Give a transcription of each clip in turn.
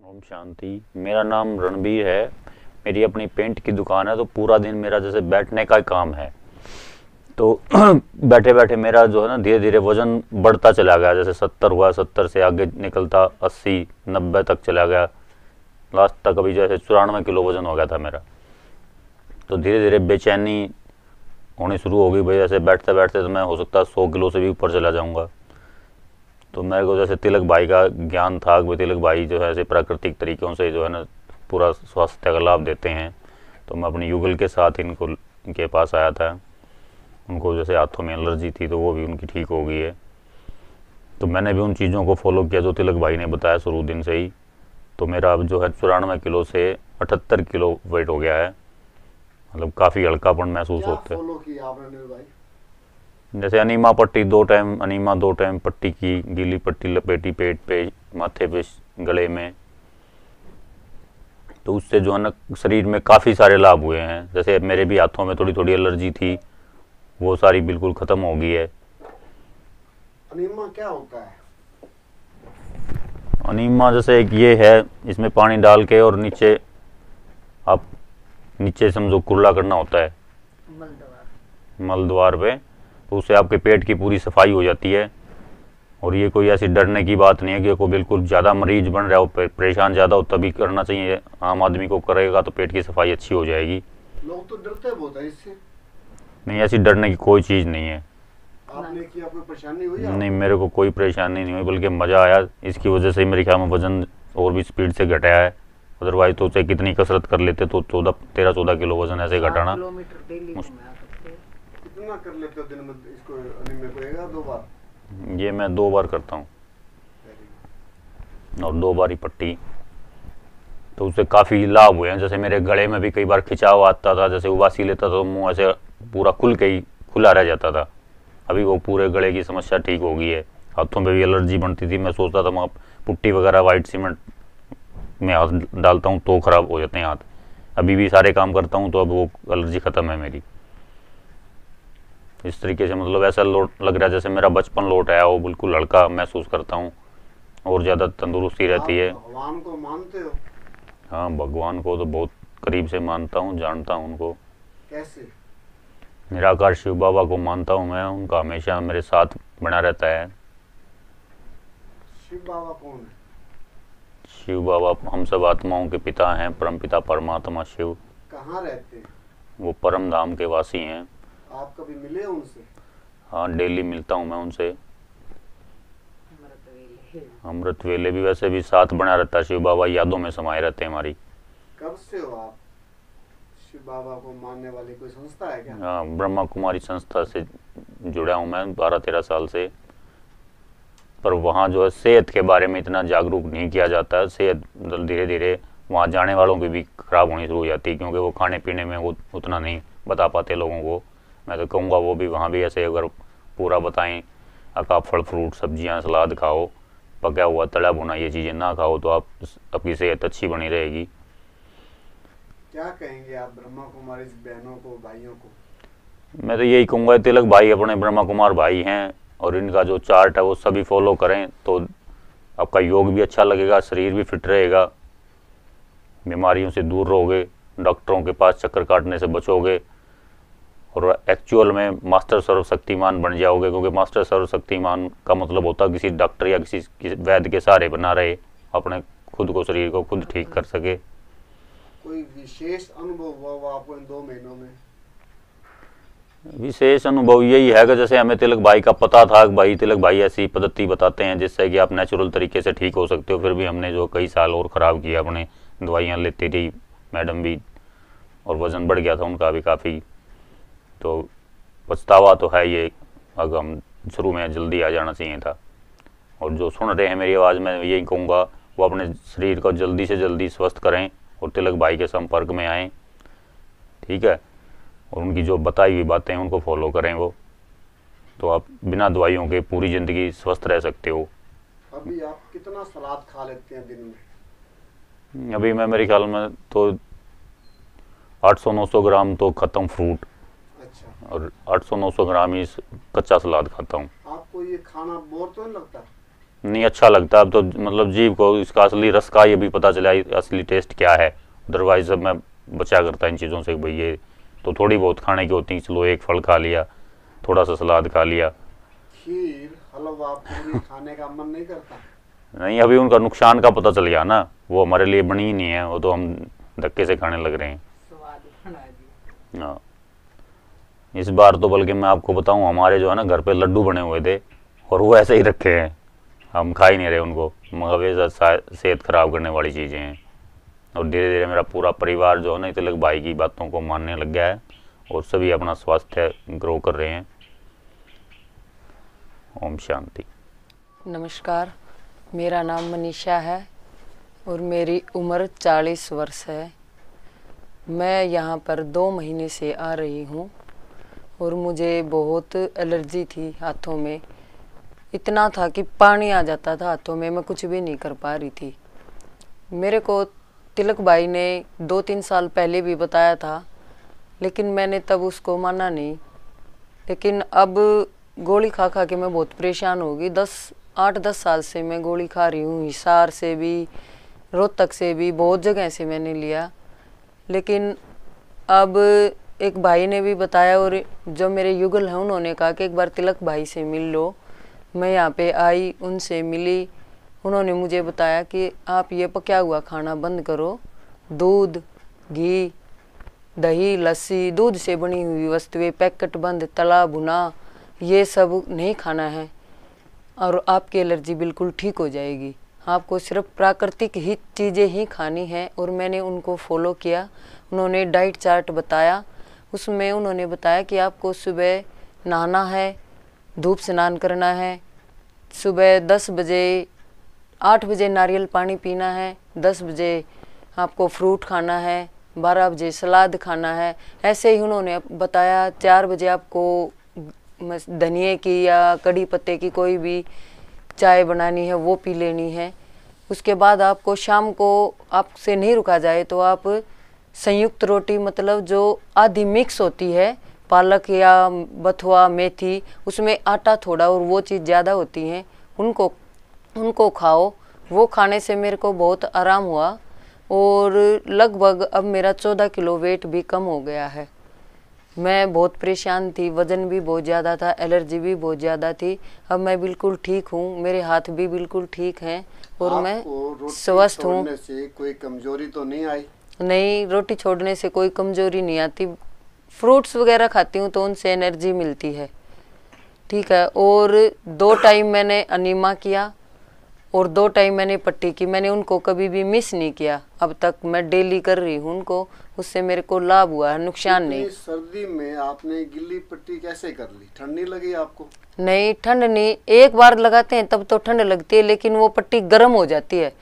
ओम शांति। मेरा नाम रणबीर है। मेरी अपनी पेंट की दुकान है, तो पूरा दिन मेरा जैसे बैठने का काम है। तो बैठे बैठे मेरा जो है ना धीरे धीरे वजन बढ़ता चला गया। जैसे 70 हुआ, 70 से आगे निकलता 80 90 तक चला गया। लास्ट तक अभी जैसे 94 किलो वजन हो गया था मेरा। तो धीरे धीरे बेचैनी होनी शुरू हो गई भाई। ऐसे बैठते बैठते तो मैं हो सकता है 100 किलो से भी ऊपर चला जाऊंगा। तो मेरे को जैसे तिलक भाई का ज्ञान था कि तिलक भाई जो है ऐसे प्राकृतिक तरीक़ों से जो है ना पूरा स्वास्थ्य का लाभ देते हैं। तो मैं अपने युगल के साथ इनके पास आया था। उनको जैसे हाथों में एलर्जी थी, तो वो भी उनकी ठीक हो गई है। तो मैंने भी उन चीज़ों को फॉलो किया जो तिलक भाई ने बताया शुरू दिन से ही। तो मेरा अब जो है 94 किलो से 78 किलो वेट हो गया है। मतलब काफ़ी हल्कापन महसूस होता है। फॉलो किया आपने नील भाई? जैसे अनीमा पट्टी 2 टाइम, अनीमा 2 टाइम पट्टी की, गीली पट्टी लपेटी पेट पे, माथे पे, गले में। तो उससे जो है ना शरीर में काफ़ी सारे लाभ हुए हैं। जैसे मेरे भी हाथों में थोड़ी थोड़ी एलर्जी थी, वो सारी बिल्कुल ख़त्म हो गई है। अनीमा क्या होता है? अनीमा जैसे एक ये है, इसमें पानी डाल के और नीचे आप नीचे समझो कुल्ला करना होता है मल द्वार पे। तो उससे आपके पेट की पूरी सफाई हो जाती है। और ये कोई ऐसी डरने की बात नहीं है कि कोई बिल्कुल ज़्यादा मरीज बन रहा हो, परेशान ज़्यादा हो, तभी करना चाहिए। आम आदमी को करेगा तो पेट की सफाई अच्छी हो जाएगी। लोग तो डरते बहुत है इससे। नहीं, ऐसी डरने की कोई चीज़ नहीं है। आपने किया, कोई परेशानी हुई? नहीं, मेरे को कोई परेशानी नहीं हुई, बल्कि मज़ा आया। इसकी वजह से मेरे ख्याल में वजन और भी स्पीड से घटाया है। अदरवाइज तो उसे कितनी कसरत कर लेते तो 13-14 किलो वजन ऐसे घटाना। कितना कर लेते हो दिन में इसको, अनीमिया को? 1-2 बार? ये मैं 2 बार करता हूँ और 2 बार ही पट्टी। तो उससे काफ़ी लाभ हुए हैं। जैसे मेरे गले में भी कई बार खिंचाव आता था, जैसे उबासी लेता तो मुंह ऐसे पूरा खुल के ही खुला रह जाता था। अभी वो पूरे गले की समस्या ठीक हो गई है। हाथों पे भी एलर्जी बनती थी, मैं सोचता था मैं पुट्टी वगैरह वाइट सीमेंट में हाथ डालता हूँ तो ख़राब हो जाते हैं हाथ। अभी भी सारे काम करता हूँ तो अब वो एलर्जी ख़त्म है मेरी। इस तरीके से मतलब ऐसा लग रहा है जैसे मेरा बचपन लौट आया हो। बिल्कुल हल्का महसूस करता हूँ और ज़्यादा तंदुरुस्ती रहती है। भगवान को मानते हो? हाँ, भगवान को तो बहुत करीब से मानता हूँ, जानता हूँ उनको। कैसे? निराकार शिव बाबा को मानता हूँ मैं। उनका हमेशा मेरे साथ बना रहता है। शिव बाबा कौन है? शिव बाबा हम सब आत्माओं के पिता हैं, परमपिता परमात्मा शिव। कहाँ रहते हैं? वो परम धाम के वासी हैं। आप कभी मिले उनसे? हाँ, डेली मिलता हूँ मैं उनसे। अमृत वेले भी वैसे भी साथ बना रहता है। शिव बाबा यादों में समाये रहते हैं हमारी। कब से हो आप शिव बाबा को मानने वाली? कोई संस्था है क्या? हाँ, ब्रह्मा कुमारी संस्था से जुड़ा हूँ मैं 12-13 साल से। पर वहाँ जो है सेहत के बारे में इतना जागरूक नहीं किया जाता है। सेहत धीरे धीरे वहाँ जाने वालों की भी खराब होनी शुरू हो जाती है, क्योंकि वो खाने पीने में वो उतना नहीं बता पाते लोगों को। मैं तो कहूँगा वो भी वहाँ भी ऐसे अगर पूरा बताएं, अका फल फ्रूट सब्जियाँ सलाद खाओ, पका हुआ तला भुना ये चीज़ें ना खाओ, तो आपकी सेहत अच्छी बनी रहेगी। क्या कहेंगे आप ब्रह्मा कुमारी बहनों को, भाइयों को? मैं तो यही कहूँगा, तिलक भाई अपने ब्रह्मा कुमार भाई हैं और इनका जो चार्ट है वो सभी फॉलो करें तो आपका योग भी अच्छा लगेगा, शरीर भी फिट रहेगा, बीमारियों से दूर रहोगे, डॉक्टरों के पास चक्कर काटने से बचोगे और एक्चुअल में मास्टर सर्वशक्तिमान बन जाओगे। क्योंकि मास्टर सर्वशक्तिमान का मतलब होता है किसी डॉक्टर या किसी वैद्य के सहारे बना रहे, अपने खुद को, शरीर को खुद ठीक कर सके। कोई विशेष अनुभव हुआ आपको इन 2 महीनों में? विशेष अनुभव यही है कि जैसे हमें तिलक भाई का पता था कि भाई तिलक भाई ऐसी पद्धति बताते हैं जिससे कि आप नेचुरल तरीके से ठीक हो सकते हो। फिर भी हमने जो कई साल और ख़राब किया, अपने दवाइयाँ लेती रही मैडम भी, और वज़न बढ़ गया था उनका भी काफ़ी। तो पछतावा तो है ये, अगर हम शुरू में जल्दी आ जाना चाहिए था। और जो सुन रहे हैं मेरी आवाज़, मैं यही कहूँगा वो अपने शरीर को जल्दी से जल्दी स्वस्थ करें और तिलक भाई के संपर्क में आएँ, ठीक है। और उनकी जो बताई हुई बातें हैं उनको फॉलो करें वो, तो आप बिना दवाइयों के पूरी ज़िंदगी स्वस्थ रह सकते हो। अभी आप कितना सलाद खा लेते हैं दिन में? अभी मैं मेरे ख्याल में तो 800-900 ग्राम तो ख़त्म फ्रूट, अच्छा, और 800-900 ग्राम ही कच्चा सलाद खाता हूँ। आपको ये खाना बोर तो नहीं लगता? नहीं अच्छा लगता अब तो, मतलब जीभ को इसका असली रस का ये भी पता चला, असली टेस्ट क्या है। अदरवाइज अब मैं बचा करता इन चीज़ों से कि भाई ये तो थोड़ी बहुत खाने की होती हैं, चलो एक फल खा लिया, थोड़ा सा सलाद खा लिया। खीर हलवा पूरी खाने का मन नहीं करता? नहीं, अभी उनका नुकसान का पता चल गया ना, वो हमारे लिए बनी ही नहीं है, वो तो हम धक्के से खाने लग रहे हैं। हाँ, इस बार तो बल्कि मैं आपको बताऊं, हमारे जो है ना घर पे लड्डू बने हुए थे और वो ऐसे ही रखे हैं, हम खा ही नहीं रहे उनको, मगर वे सेहत खराब करने वाली चीज़ें हैं। और धीरे धीरे मेरा पूरा परिवार जो है ना तिलक भाई की बातों को मानने लग गया है और सभी अपना स्वास्थ्य ग्रो कर रहे हैं। ओम शांति। नमस्कार, मेरा नाम मनीषा है और मेरी उम्र 40 वर्ष है। मैं यहाँ पर 2 महीने से आ रही हूँ और मुझे बहुत एलर्जी थी हाथों में, इतना था कि पानी आ जाता था हाथों में, मैं कुछ भी नहीं कर पा रही थी। मेरे को तिलक भाई ने 2-3 साल पहले भी बताया था, लेकिन मैंने तब उसको माना नहीं। लेकिन अब गोली खा खा के मैं बहुत परेशान हो गई। 8-10 साल से मैं गोली खा रही हूँ, हिसार से भी, रोहतक से भी, बहुत जगह से मैंने लिया। लेकिन अब एक भाई ने भी बताया और जो मेरे युगल हैं उन्होंने कहा कि एक बार तिलक भाई से मिल लो। मैं यहाँ पे आई, उनसे मिली, उन्होंने मुझे बताया कि आप ये पका हुआ खाना बंद करो, दूध, घी, दही, लस्सी, दूध से बनी हुई वस्तुएं, पैकेट बंद, तला भुना, ये सब नहीं खाना है और आपकी एलर्जी बिल्कुल ठीक हो जाएगी। आपको सिर्फ प्राकृतिक ही चीज़ें ही खानी है। और मैंने उनको फॉलो किया। उन्होंने डाइट चार्ट बताया, उसमें उन्होंने बताया कि आपको सुबह नहाना है, धूप स्नान करना है, सुबह 10 बजे 8 बजे नारियल पानी पीना है, 10 बजे आपको फ्रूट खाना है, 12 बजे सलाद खाना है। ऐसे ही उन्होंने बताया 4 बजे आपको धनिए की या कड़ी पत्ते की कोई भी चाय बनानी है, वो पी लेनी है। उसके बाद आपको शाम को आपसे नहीं रुका जाए तो आप संयुक्त रोटी, मतलब जो आधी मिक्स होती है, पालक या बथुआ, मेथी, उसमें आटा थोड़ा और वो चीज़ ज़्यादा होती हैं, उनको खाओ। वो खाने से मेरे को बहुत आराम हुआ और लगभग अब मेरा 14 किलो वेट भी कम हो गया है। मैं बहुत परेशान थी, वज़न भी बहुत ज़्यादा था, एलर्जी भी बहुत ज़्यादा थी। अब मैं बिल्कुल ठीक हूँ, मेरे हाथ भी बिल्कुल ठीक हैं और मैं स्वस्थ हूँ। कोई कमजोरी तो नहीं आई? नहीं, रोटी छोड़ने से कोई कमजोरी नहीं आती। फ्रूट्स वगैरह खाती हूँ तो उनसे एनर्जी मिलती है, ठीक है। और 2 टाइम मैंने अनीमा किया और 2 टाइम मैंने पट्टी की, मैंने उनको कभी भी मिस नहीं किया। अब तक मैं डेली कर रही हूँ उनको, उससे मेरे को लाभ हुआ है, नुकसान नहीं। सर्दी में आपने गिल्ली पट्टी कैसे कर ली? ठंड नहीं लगी आपको? नहीं, ठंड नहीं, एक बार लगाते हैं तब तो ठंड लगती है, लेकिन वो पट्टी गर्म हो जाती है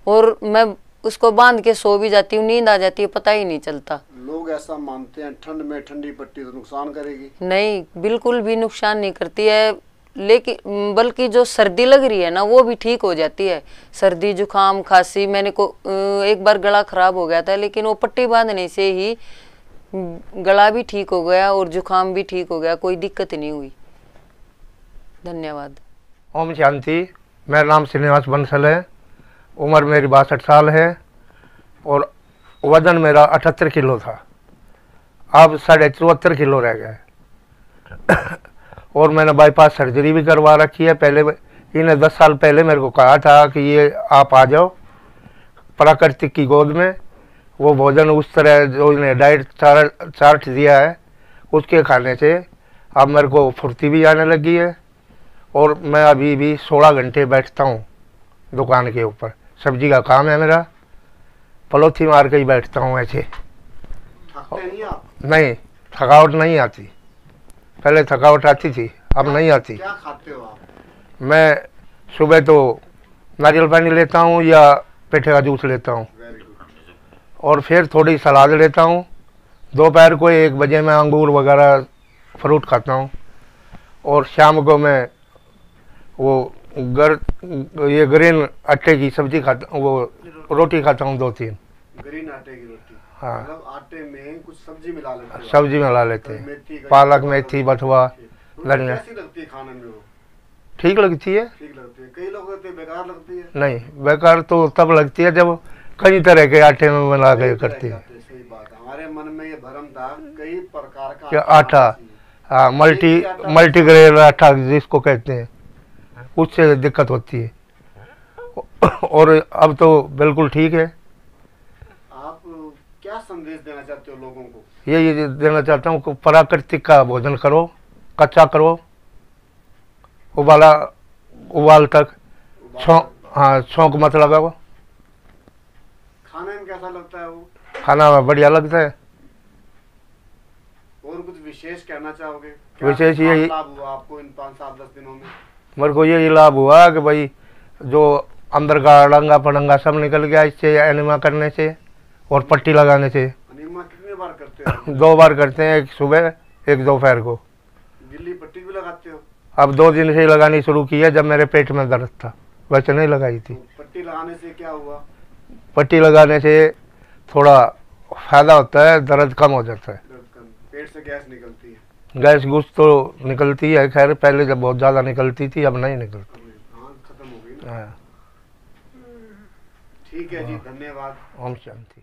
और मैं उसको बांध के सो भी जाती हूँ, नींद आ जाती है, पता ही नहीं चलता। लोग ऐसा मानते हैं ठंड में ठंडी पट्टी तो नुकसान करेगी। नहीं, बिल्कुल भी नुकसान नहीं करती है, लेकिन बल्कि जो सर्दी लग रही है ना वो भी ठीक हो जाती है। सर्दी, जुकाम, खांसी, मैंने को एक बार गला खराब हो गया था, लेकिन वो पट्टी बांधने से ही गला भी ठीक हो गया और जुकाम भी ठीक हो गया, कोई दिक्कत नहीं हुई। धन्यवाद। ओम शांति। मेरा नाम श्रीनिवास बंसल है, उम्र मेरी 62 साल है और वजन मेरा 78 किलो था, अब 74.5 किलो रह गया है। और मैंने बाईपास सर्जरी भी करवा रखी है। पहले इन्हें 10 साल पहले मेरे को कहा था कि ये आप आ जाओ प्राकृतिक की गोद में, वो भोजन उस तरह जो इन्हें डाइट चार्ट दिया है उसके खाने से अब मेरे को फुर्ती भी आने लगी है और मैं अभी भी 16 घंटे बैठता हूँ दुकान के ऊपर। सब्जी का काम है मेरा, पलोथी मार के ही बैठता हूँ ऐसे। थकते नहीं आप? नहीं, थकावट नहीं आती। पहले थकावट आती थी, अब नहीं आती। क्या खाते हो आप? मैं सुबह तो नारियल पानी लेता हूँ या पेठे का जूस लेता हूँ और फिर थोड़ी सलाद लेता हूँ। दोपहर को 1 बजे मैं अंगूर वगैरह फ्रूट खाता हूँ और शाम को मैं वो ये ग्रीन आटे की सब्जी खाता हूँ, वो रोटी खाता हूँ 2-3। ग्रीन आटे की रोटी? हाँ, मतलब आटे में कुछ सब्जी मिला लेते हैं? सब्जी मिला लेते हैं, मेथी, पालक, मेथी, बथुआ, धनिया। कैसी लगती है खाने में वो? ठीक लगती है। ठीक लगती है, कई लोग कहते हैं बेकार लगती है। नहीं, बेकार तो तब लगती है जब कई तरह के आटे में बना के करती है। सही बात है, हमारे मन में ये भ्रम था कई प्रकार का क्या आटा, हाँ, मल्टीग्रेन आटा जिसको कहते हैं, उससे दिक्कत होती है। और अब तो बिल्कुल ठीक है। आप क्या संदेश देना चाहते हो लोगों को? ये देना चाहता हूँ कि प्राकृतिक का भोजन करो, कच्चा करो, उबाल तक छौंक मत लगाओ। खाने में कैसा लगता है वो? खाना में बढ़िया लगता है। और कुछ विशेष कहना चाहोगे? विशेष क्या यही लाभ हुआ आपको इन 5-7-10 दिनों में? मेरे को यही लाभ हुआ कि भाई जो अंदर का अड़ंगा पड़ंगा सब निकल गया इससे, एनिमा करने से और पट्टी लगाने से। अनीमा कितने बार करते हो? 2 बार करते हैं, एक सुबह एक दोपहर को। गिल्ली पट्टी भी लगाते हो? अब 2 दिन से ही लगानी शुरू की है, जब मेरे पेट में दर्द था, वैसे नहीं लगाई थी। तो पट्टी लगाने से क्या हुआ? पट्टी लगाने से थोड़ा फायदा होता है, दर्द कम हो जाता है। दर्द कम, पेट से गैस निकलती है। गैस घुस तो निकलती है, खैर पहले जब बहुत ज़्यादा निकलती थी, अब नहीं निकलती। हाँ, खत्म हो गई ना। हाँ। ठीक है जी, धन्यवाद। ओम शांति।